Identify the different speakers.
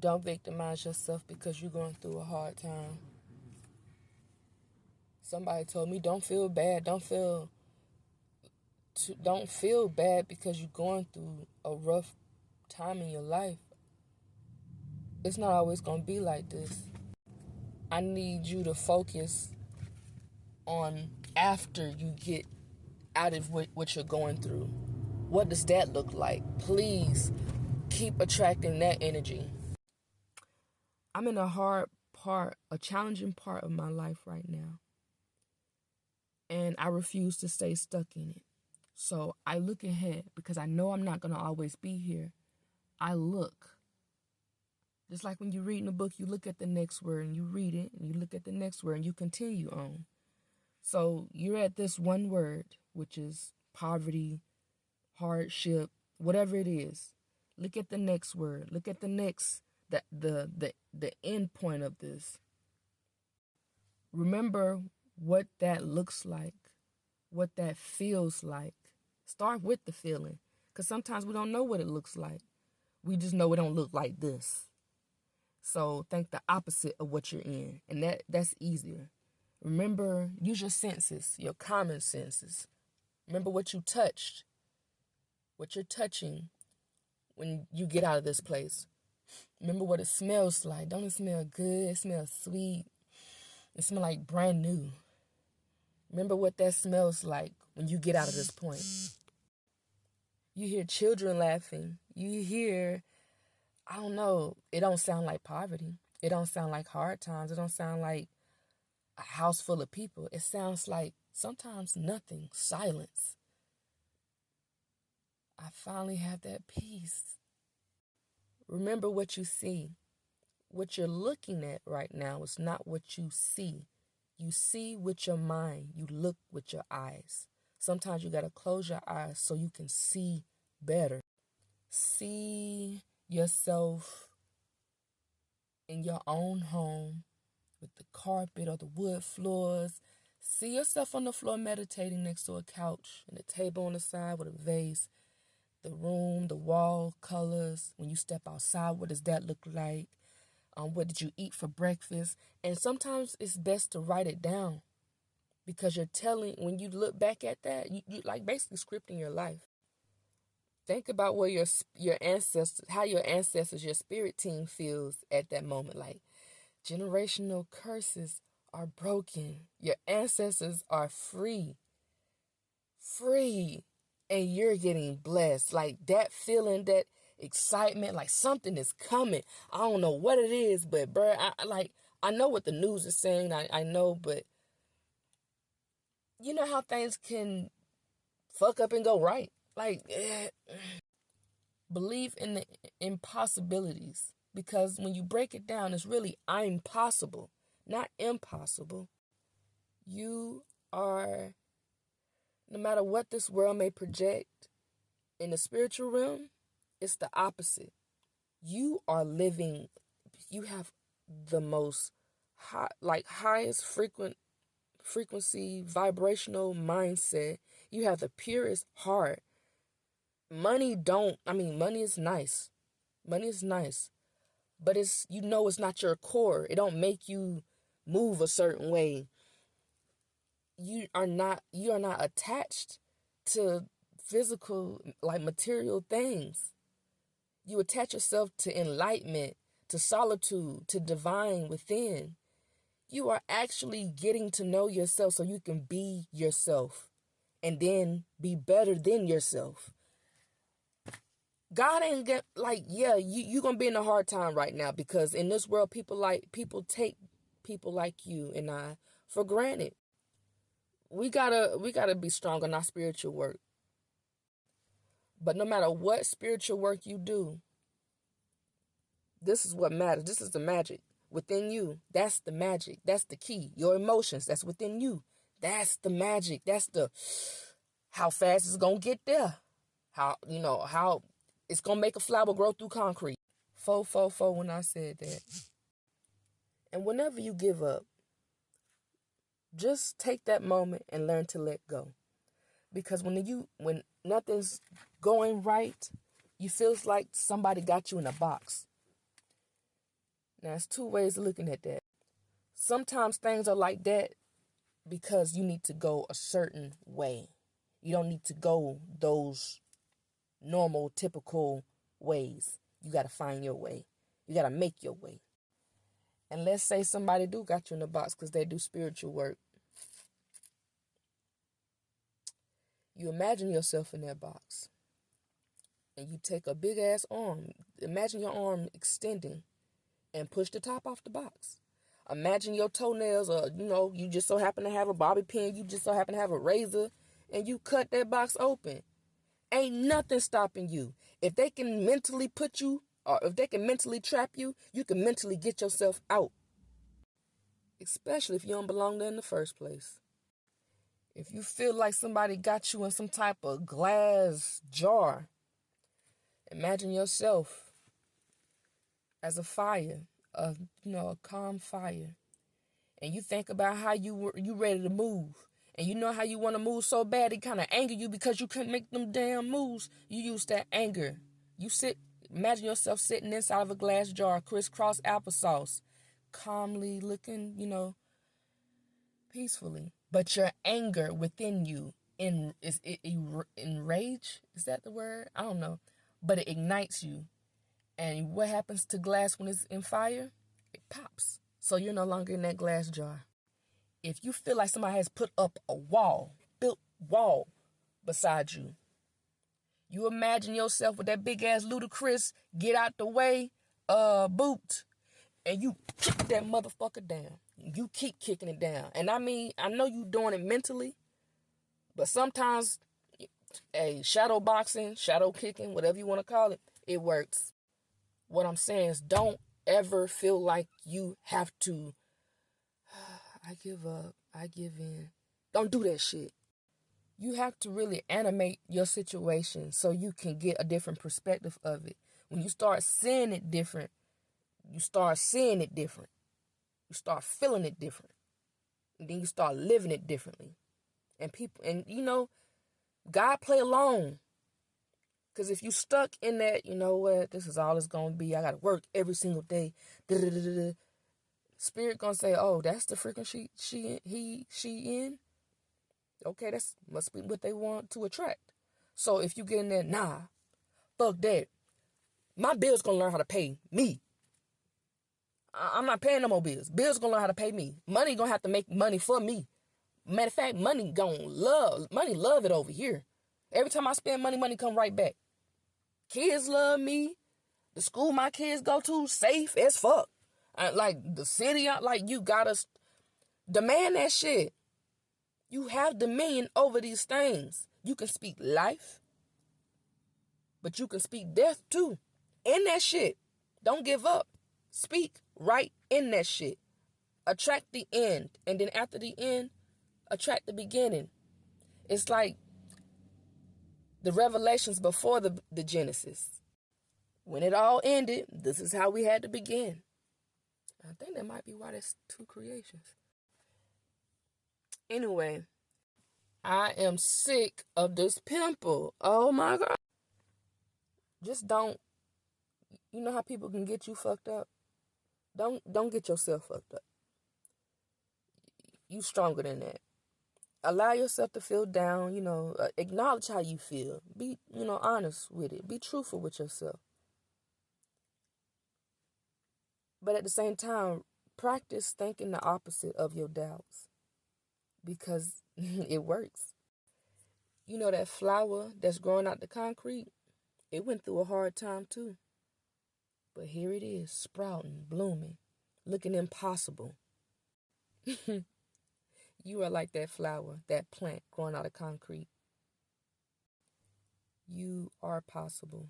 Speaker 1: Don't victimize yourself because you're going through a hard time. Somebody told me, don't feel bad. Don't feel bad because you're going through a rough time in your life. It's not always going to be like this. I need you to focus on after you get out of what you're going through. What does that look like? Please keep attracting that energy. I'm in a challenging part of my life right now. And I refuse to stay stuck in it. So I look ahead because I know I'm not going to always be here. I look. Just like when you're reading a book, you look at the next word and you read it, and you look at the next word and you continue on. So you're at this one word, which is poverty, hardship, whatever it is. Look at the next word. Look at the next, the end point of this. Remember what that looks like, what that feels like. Start with the feeling, because sometimes we don't know what it looks like. We just know it don't look like this. So think the opposite of what you're in, and that's easier. Remember, use your senses, your common senses. Remember what you touched, what you're touching when you get out of this place. Remember what it smells like. Don't it smell good? It smells sweet. It smells like brand new. Remember what that smells like when you get out of this point. You hear children laughing. You hear, I don't know, it don't sound like poverty. It don't sound like hard times. It don't sound like a house full of people. It sounds like sometimes nothing, silence. I finally have that peace. Remember what you see. What you're looking at right now is not what you see. You see with your mind. You look with your eyes. Sometimes you got to close your eyes so you can see better. See yourself in your own home with the carpet or the wood floors. See yourself on the floor meditating next to a couch and a table on the side with a vase. The room, the wall colors. When you step outside, what does that look like? What did you eat for breakfast? And sometimes it's best to write it down, because when you look back at that, you like basically scripting your life. Think about where your ancestors, how your ancestors, your spirit team feels at that moment. Like, generational curses are broken. Your ancestors are free. And you're getting blessed. Like that feeling, that excitement, like something is coming. I don't know what it is, but bro, I know what the news is saying. I know, but you know how things can fuck up and go right. Like, believe in the impossibilities, because when you break it down, it's really I'm possible, not impossible. You are, no matter what this world may project, in the spiritual realm, it's the opposite. You are living, you have the most highest frequency, vibrational mindset. You have the purest heart. Money is nice. Money is nice. But it's not your core. It don't make you move a certain way. You are not attached to physical, like material things. You attach yourself to enlightenment, to solitude, to divine within. You are actually getting to know yourself so you can be yourself and then be better than yourself. God ain't you're going to be in a hard time right now, because in this world, people take people like you and I for granted. We gotta be strong on our spiritual work. But no matter what spiritual work you do, this is what matters. This is the magic within you. That's the magic. That's the key. Your emotions, that's within you. That's the magic. That's how fast it's going to get there. How it's going to make a flower grow through concrete. 444 when I said that. And whenever you give up, just take that moment and learn to let go. Because when nothing's going right, you feels like somebody got you in a box. Now, there's two ways of looking at that. Sometimes things are like that because you need to go a certain way. You don't need to go those normal, typical ways. You got to find your way. You got to make your way. And let's say somebody do got you in the box because they do spiritual work. You imagine yourself in that box. And you take a big ass arm. Imagine your arm extending and push the top off the box. Imagine your toenails, or you just so happen to have a bobby pin, you just so happen to have a razor, and you cut that box open. Ain't nothing stopping you. If they can mentally put you, or if they can mentally trap you, you can mentally get yourself out. Especially if you don't belong there in the first place. If you feel like somebody got you in some type of glass jar, imagine yourself as a fire, a calm fire. And you think about how you ready to move. And you know how you want to move so bad it kind of anger you because you couldn't make them damn moves. You use that anger. Imagine yourself sitting inside of a glass jar, crisscross applesauce, calmly looking, peacefully. But your anger within you is enrage? Is that the word? I don't know. But it ignites you. And what happens to glass when it's in fire? It pops. So you're no longer in that glass jar. If you feel like somebody has put up a built wall beside you, you imagine yourself with that big ass Ludacris get out the way boot, and you kick that motherfucker down. You keep kicking it down. And I know you doing it mentally, but sometimes, shadow boxing, shadow kicking, whatever you want to call it, it works. What I'm saying is, don't ever feel like you have to, I give up, I give in. Don't do that shit. You have to really animate your situation so you can get a different perspective of it. When you start seeing it different, you start seeing it different. You start feeling it different. And then you start living it differently. God play along. Because if you stuck in that, this is all it's going to be. I got to work every single day. Spirit going to say, oh, that's the freaking she in. Okay, that's must be what they want to attract. So if you get in there, nah, fuck that. My bills going to learn how to pay me. I'm not paying no more bills. Bills going to learn how to pay me. Money going to have to make money for me. Matter of fact, money love it over here. Every time I spend money, money come right back. Kids love me. The school my kids go to, safe as fuck. Like the city, you gotta demand that shit. You have dominion over these things. You can speak life, but you can speak death too. In that shit. Don't give up. Speak right in that shit. Attract the end. And then after the end, attract the beginning. It's like the revelations before the Genesis. When it all ended, this is how we had to begin. I think that might be why there's two creations. Anyway, I am sick of this pimple. Oh my God. Just don't. You know how people can get you fucked up? Don't get yourself fucked up. You stronger than that. Allow yourself to feel down, acknowledge how you feel. Be, honest with it. Be truthful with yourself. But at the same time, practice thinking the opposite of your doubts. Because it works. You know that flower that's growing out the concrete? It went through a hard time too. But here it is, sprouting, blooming, looking impossible. You are like that flower, that plant growing out of concrete. You are possible.